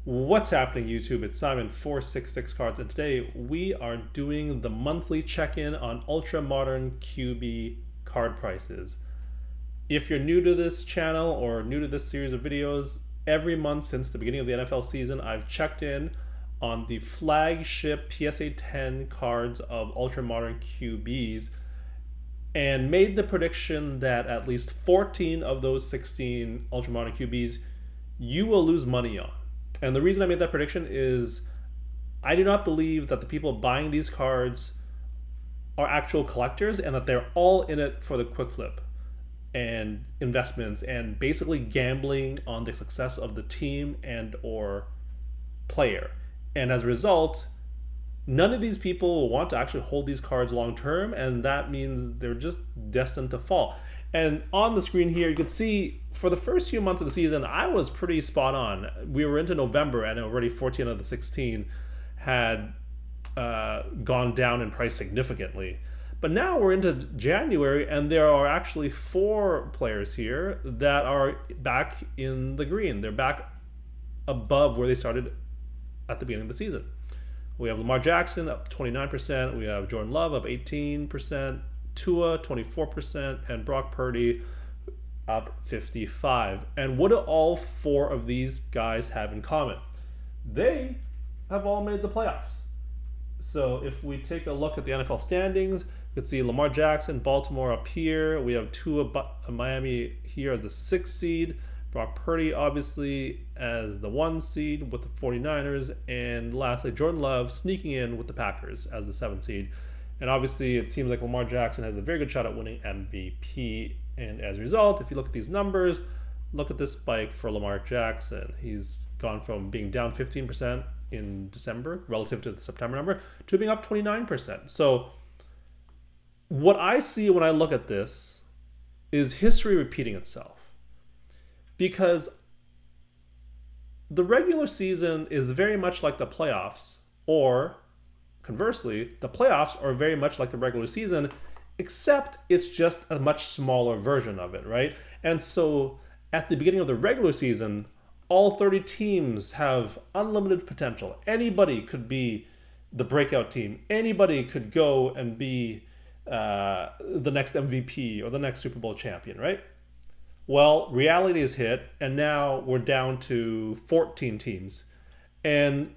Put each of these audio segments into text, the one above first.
What's happening, YouTube? It's Simon 466 Cards, and today we are doing the monthly check-in on ultra modern QB card prices. If you're new to this channel or new to this series of videos, every month since the beginning of the NFL season, I've checked in on the flagship PSA 10 cards of ultra modern QBs and made the prediction that at least 14 of those 16 ultra modern QBs you will lose money on. And the reason I made that prediction is I do not believe that the people buying these cards are actual collectors and that they're all in it for the quick flip and investments and basically gambling on the success of the team and or player. And as a result, none of these people will want to actually hold these cards long term, and that means they're just destined to fall. And on the screen here, you can see for the first few months of the season, I was pretty spot on. We were into November, and already 14 of the 16 had gone down in price significantly. But now we're into January, and there are actually 4 players here that are back in the green. They're back above where they started at the beginning of the season. We have Lamar Jackson up 29%. We have Jordan Love up 18%. Tua 24%, and Brock Purdy up 55%. And what do all 4 of these guys have in common? They have all made the playoffs. So if we take a look at the NFL standings, you can see Lamar Jackson, Baltimore up here. We have Tua, Miami here as the 6th seed. Brock Purdy obviously as the 1 seed with the 49ers. And lastly, Jordan Love sneaking in with the Packers as the 7th seed. And obviously, it seems like Lamar Jackson has a very good shot at winning MVP. And as a result, if you look at these numbers, look at this spike for Lamar Jackson. He's gone from being down 15% in December relative to the September number to being up 29%. So what I see when I look at this is history repeating itself. Because the regular season is very much like the playoffs, or conversely, the playoffs are very much like the regular season, except it's just a much smaller version of it, right? And so at the beginning of the regular season, all 30 teams have unlimited potential. Anybody could be the breakout team. Anybody could go and be the next MVP or the next Super Bowl champion, right? Well, reality is hit, and now we're down to 14 teams. And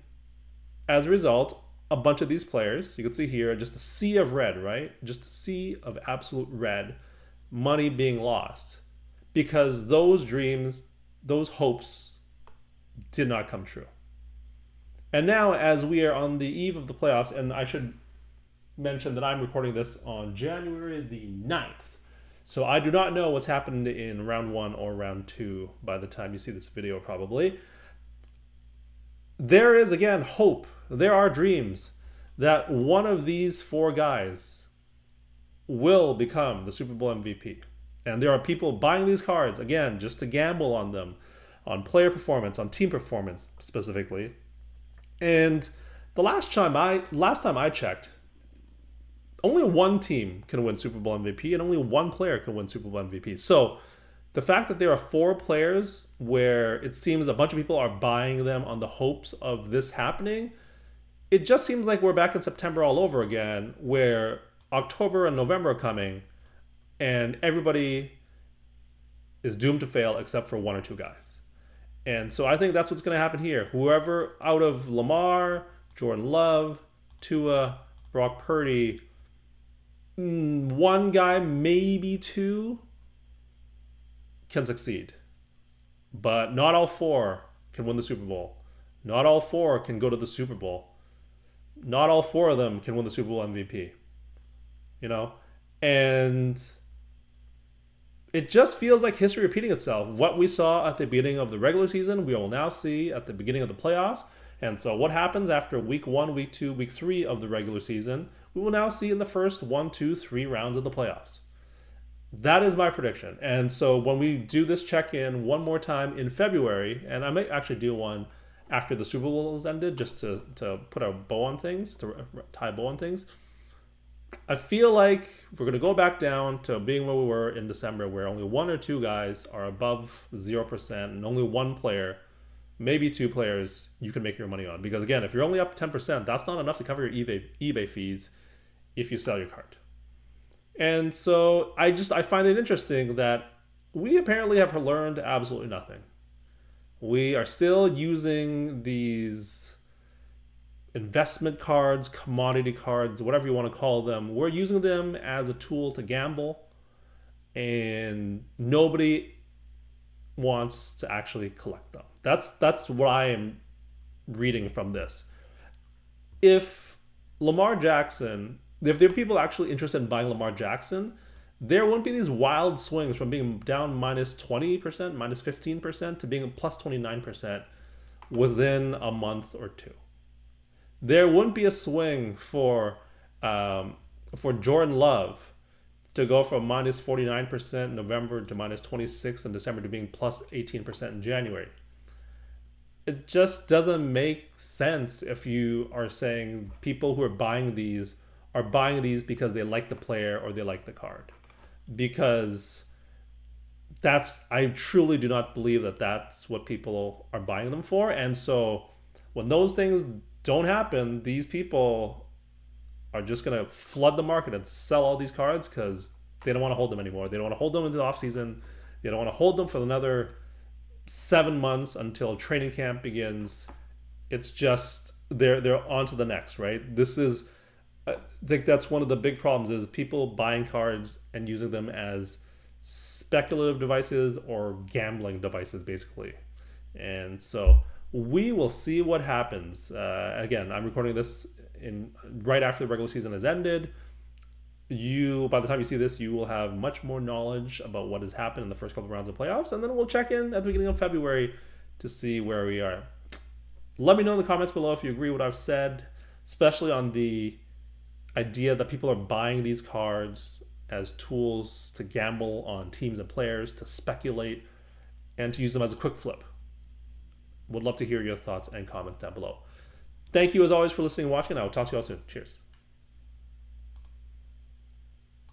as a result, a bunch of these players, you can see here, just a sea of red, right? Just a sea of absolute red, money being lost because those dreams, those hopes did not come true. And now, as we are on the eve of the playoffs, and I should mention that I'm recording this on January the 9th. So I do not know what's happened in round 1 or round 2 by the time you see this video, probably. There is, again, hope. There are dreams that one of these 4 guys will become the Super Bowl MVP. And there are people buying these cards, again, just to gamble on them, on player performance, on team performance specifically. And the last time I checked, only one team can win Super Bowl MVP and only one player can win Super Bowl MVP. So the fact that there are 4 players where it seems a bunch of people are buying them on the hopes of this happening, it just seems like we're back in September all over again, where October and November are coming and everybody is doomed to fail except for 1 or 2 guys. And so I think that's what's going to happen here. Whoever out of Lamar, Jordan Love, Tua, Brock Purdy, 1 guy, maybe 2, can succeed. But not all 4 can win the Super Bowl. Not all 4 can go to the Super Bowl. Not all 4 of them can win the Super Bowl MVP. You know? And it just feels like history repeating itself. What we saw at the beginning of the regular season, we will now see at the beginning of the playoffs. And so what happens after week 1, week 2, week 3 of the regular season, we will now see in the first 1, 2, 3 rounds of the playoffs. That is my prediction. And so when we do this check-in one more time in February, and I may actually do one after the Super Bowl has ended just to put a bow on things, to tie a bow on things, I feel like we're going to go back down to being where we were in December, where only 1 or 2 guys are above 0% and only 1 player maybe 2 players you can make your money on. Because again, if you're only up 10%, that's not enough to cover your eBay fees if you sell your card. And so I find it interesting that we apparently have learned absolutely nothing. We are still using these investment cards, commodity cards, whatever you want to call them. We're using them as a tool to gamble, and nobody wants to actually collect them. That's what I am reading from this. If Lamar Jackson, if there are people actually interested in buying Lamar Jackson, there wouldn't be these wild swings from being down minus 20%, minus 15% to being plus 29% within a month or two. There wouldn't be a swing for Jordan Love to go from minus 49% in November to minus 26% in December to being plus 18% in January. It just doesn't make sense if you are saying people who are buying these because they like the player or they like the card. Because I truly do not believe that that's what people are buying them for. And so when those things don't happen, these people are just going to flood the market and sell all these cards because they don't want to hold them anymore. They don't want to hold them into the offseason. They don't want to hold them for another 7 months until training camp begins. It's just they're on to the next, right? This is, I think that's one of the big problems is people buying cards and using them as speculative devices or gambling devices, basically. And so we will see what happens. Again, I'm recording this right after the regular season has ended. By the time you see this, you will have much more knowledge about what has happened in the first couple of rounds of playoffs, and then we'll check in at the beginning of February to see where we are. Let me know in the comments below if you agree with what I've said, especially on the idea that people are buying these cards as tools to gamble on teams and players, to speculate, and to use them as a quick flip. Would love to hear your thoughts and comments down below. Thank you as always for listening and watching. I will talk to you all soon. Cheers.